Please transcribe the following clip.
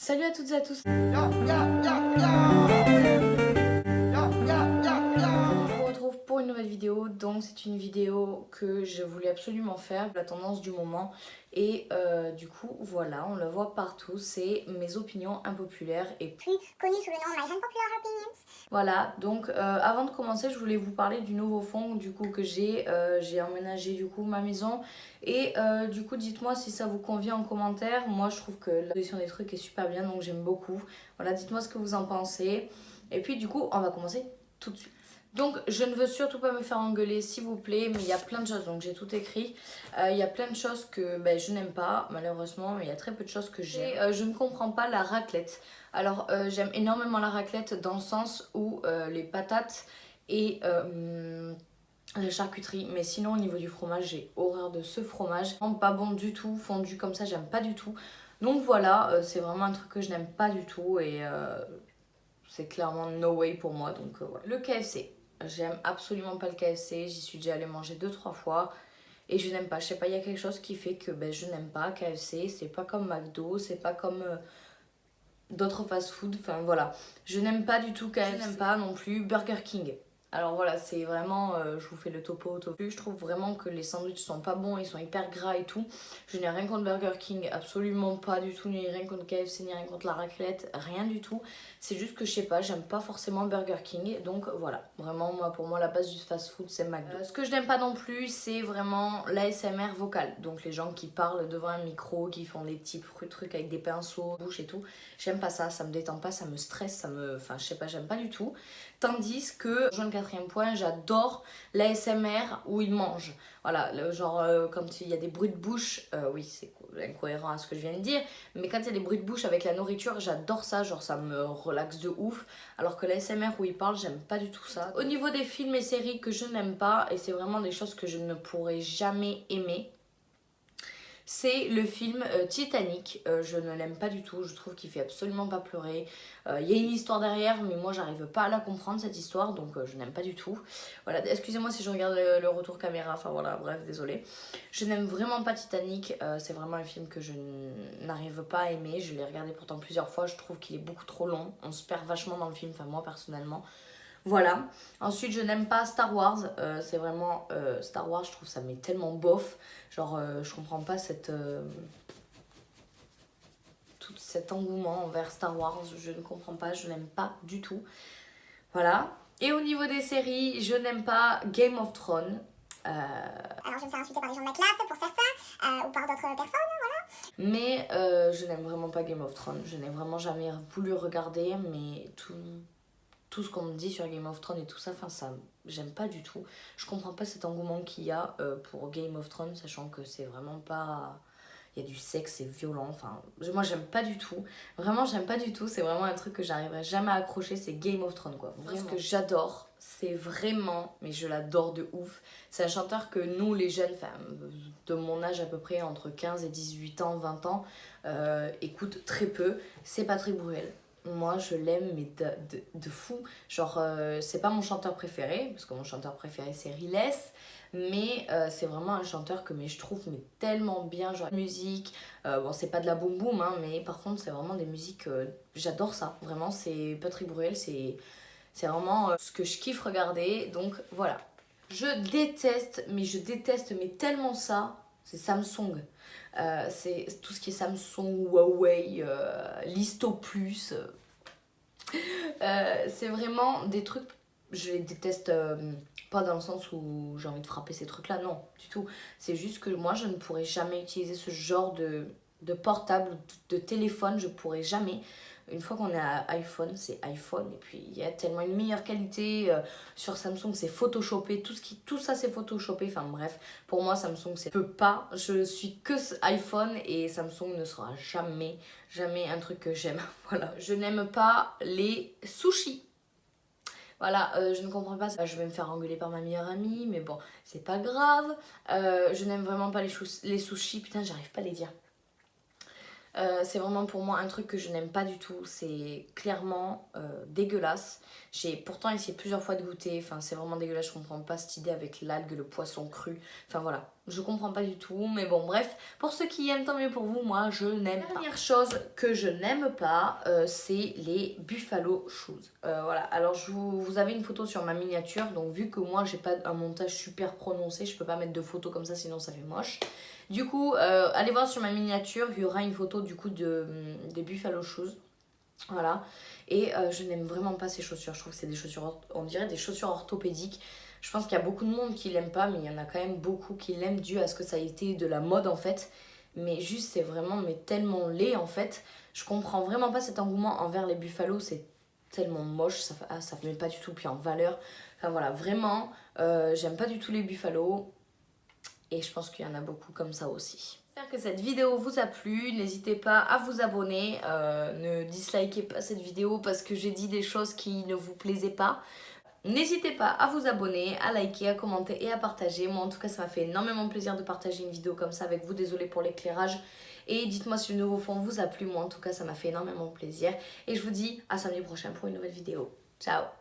Salut à toutes et à tous. On vous retrouve pour une nouvelle vidéo. Donc c'est une vidéo que je voulais absolument faire, la tendance du moment. Et du coup voilà, on la voit partout. C'est mes opinions impopulaires et Plus connu sous le nom My Unpopular Opinions. voilà, donc avant de commencer, je voulais vous parler du nouveau fond du coup que j'ai emménagé du coup ma maison et du coup dites-moi si ça vous convient en commentaire. Moi je trouve que la position des trucs est super bien, donc j'aime beaucoup. Voilà, dites-moi ce que vous en pensez. Et puis du coup, on va commencer tout de suite. Donc je ne veux surtout pas me faire engueuler s'il vous plaît, mais il y a plein de choses, donc j'ai tout écrit. Il y a plein de choses que je n'aime pas malheureusement, mais il y a très peu de choses que j'aime. Je ne comprends pas la raclette. Alors j'aime énormément la raclette dans le sens où les patates et la charcuterie, mais sinon au niveau du fromage j'ai horreur de ce fromage. Pas bon du tout, fondu comme ça j'aime pas du tout. Donc voilà, c'est vraiment un truc que je n'aime pas du tout et c'est clairement no way pour moi. Donc voilà. Le KFC, j'aime absolument pas le KFC, j'y suis déjà allée manger 2-3 fois. Et je n'aime pas, je sais pas, il y a quelque chose qui fait que je n'aime pas KFC, c'est pas comme McDo, c'est pas comme d'autres fast-food, enfin voilà. Je n'aime pas du tout KFC, je n'aime pas non plus Burger King. Alors voilà, c'est vraiment, je vous fais le topo. Je trouve vraiment que les sandwichs sont pas bons, ils sont hyper gras et tout. Je n'ai rien contre Burger King, absolument pas du tout, ni rien contre KFC, ni rien contre la raclette, rien du tout. C'est juste que je sais pas, j'aime pas forcément Burger King, donc voilà. Vraiment, moi, pour moi, la base du fast-food, c'est McDo. Ce que je n'aime pas non plus, c'est vraiment l'ASMR vocal. Donc les gens qui parlent devant un micro, qui font des petits trucs avec des pinceaux, bouche et tout. J'aime pas ça me détend pas, ça me stresse, ça me... Enfin, je sais pas, j'aime pas du tout. Tandis que, le quatrième point, j'adore l'ASMR où ils mangent. Voilà, genre quand il y a des bruits de bouche, oui c'est incohérent à ce que je viens de dire, mais quand il y a des bruits de bouche avec la nourriture, j'adore ça, genre ça me relaxe de ouf. Alors que l'ASMR où ils parlent, j'aime pas du tout ça. Au niveau des films et séries que je n'aime pas, et c'est vraiment des choses que je ne pourrai jamais aimer, c'est le film Titanic. Je ne l'aime pas du tout, je trouve qu'il fait absolument pas pleurer. Il y a une histoire derrière, mais moi j'arrive pas à la comprendre cette histoire, donc je n'aime pas du tout. Voilà, excusez-moi si je regarde le retour caméra, enfin voilà, bref, désolé. Je n'aime vraiment pas Titanic, c'est vraiment un film que je n'arrive pas à aimer. Je l'ai regardé pourtant plusieurs fois, je trouve qu'il est beaucoup trop long. On se perd vachement dans le film, enfin moi personnellement. Voilà. Ensuite, je n'aime pas Star Wars. C'est vraiment Star Wars, je trouve ça mais tellement bof. Genre, je comprends pas tout cet engouement envers Star Wars. Je ne comprends pas, je n'aime pas du tout. Voilà. Et au niveau des séries, je n'aime pas Game of Thrones. Alors je me fais insulter par les gens de ma classe pour certains, ou par d'autres personnes, voilà. Mais je n'aime vraiment pas Game of Thrones. Je n'ai vraiment jamais voulu regarder, mais tout ce qu'on me dit sur Game of Thrones et tout ça, enfin ça, j'aime pas du tout. Je comprends pas cet engouement qu'il y a pour Game of Thrones, sachant que c'est vraiment pas... Il y a du sexe, c'est violent, enfin... Moi j'aime pas du tout, vraiment j'aime pas du tout, c'est vraiment un truc que j'arriverai jamais à accrocher, c'est Game of Thrones quoi. Vraiment. Ce que j'adore, c'est vraiment, mais je l'adore de ouf, c'est un chanteur que nous les jeunes, enfin de mon âge à peu près, entre 15 et 18 ans, 20 ans, écoutent très peu, c'est Patrick Bruel. Moi je l'aime mais de fou. Genre c'est pas mon chanteur préféré, parce que mon chanteur préféré c'est Riles, mais c'est vraiment un chanteur que je trouve mais tellement bien, genre musique, bon c'est pas de la boum boum hein, mais par contre c'est vraiment des musiques, j'adore ça, vraiment c'est Patrick Bruel, c'est vraiment ce que je kiffe regarder, donc voilà. Je déteste mais tellement ça, c'est Samsung. C'est tout ce qui est Samsung, Huawei, Listo Plus. C'est vraiment des trucs, je les déteste pas dans le sens où j'ai envie de frapper ces trucs là, non, du tout. C'est juste que moi je ne pourrais jamais utiliser ce genre de portable, de téléphone, je pourrais jamais. Une fois qu'on est à iPhone, c'est iPhone et puis il y a tellement une meilleure qualité sur Samsung, c'est photoshopé, tout ça c'est photoshopé, enfin bref, pour moi Samsung c'est peut pas, je suis que iPhone et Samsung ne sera jamais un truc que j'aime. Voilà, je n'aime pas les sushis. Voilà, je ne comprends pas, je vais me faire engueuler par ma meilleure amie, mais bon, c'est pas grave. Je n'aime vraiment pas les sushis, putain, j'arrive pas à les dire. C'est vraiment pour moi un truc que je n'aime pas du tout, c'est clairement dégueulasse. J'ai pourtant essayé plusieurs fois de goûter, enfin c'est vraiment dégueulasse, je comprends pas cette idée avec l'algue, le poisson cru, enfin voilà, Je comprends pas du tout, mais bon bref, pour ceux qui aiment, tant mieux pour vous, moi je n'aime pas. La dernière chose que je n'aime pas, c'est les Buffalo Shoes. Voilà, alors vous avez une photo sur ma miniature, donc vu que moi j'ai pas un montage super prononcé, je peux pas mettre de photos comme ça sinon ça fait moche. Du coup, allez voir sur ma miniature, il y aura une photo du coup des Buffalo Shoes. Voilà, et je n'aime vraiment pas ces chaussures, je trouve que c'est des chaussures, on dirait des chaussures orthopédiques. Je pense qu'il y a beaucoup de monde qui l'aime pas, mais il y en a quand même beaucoup qui l'aiment dû à ce que ça a été de la mode en fait. Mais juste c'est vraiment mais tellement laid en fait. Je comprends vraiment pas cet engouement envers les Buffalo, c'est tellement moche, ça met pas du tout puis en valeur. Enfin voilà, vraiment, j'aime pas du tout les Buffalo. Et je pense qu'il y en a beaucoup comme ça aussi. J'espère que cette vidéo vous a plu. N'hésitez pas à vous abonner. Ne dislikez pas cette vidéo parce que j'ai dit des choses qui ne vous plaisaient pas. N'hésitez pas à vous abonner, à liker, à commenter et à partager. Moi en tout cas ça m'a fait énormément plaisir de partager une vidéo comme ça avec vous. Désolée pour l'éclairage. Et dites-moi si le nouveau fond vous a plu. Moi en tout cas ça m'a fait énormément plaisir. Et je vous dis à samedi prochain pour une nouvelle vidéo. Ciao!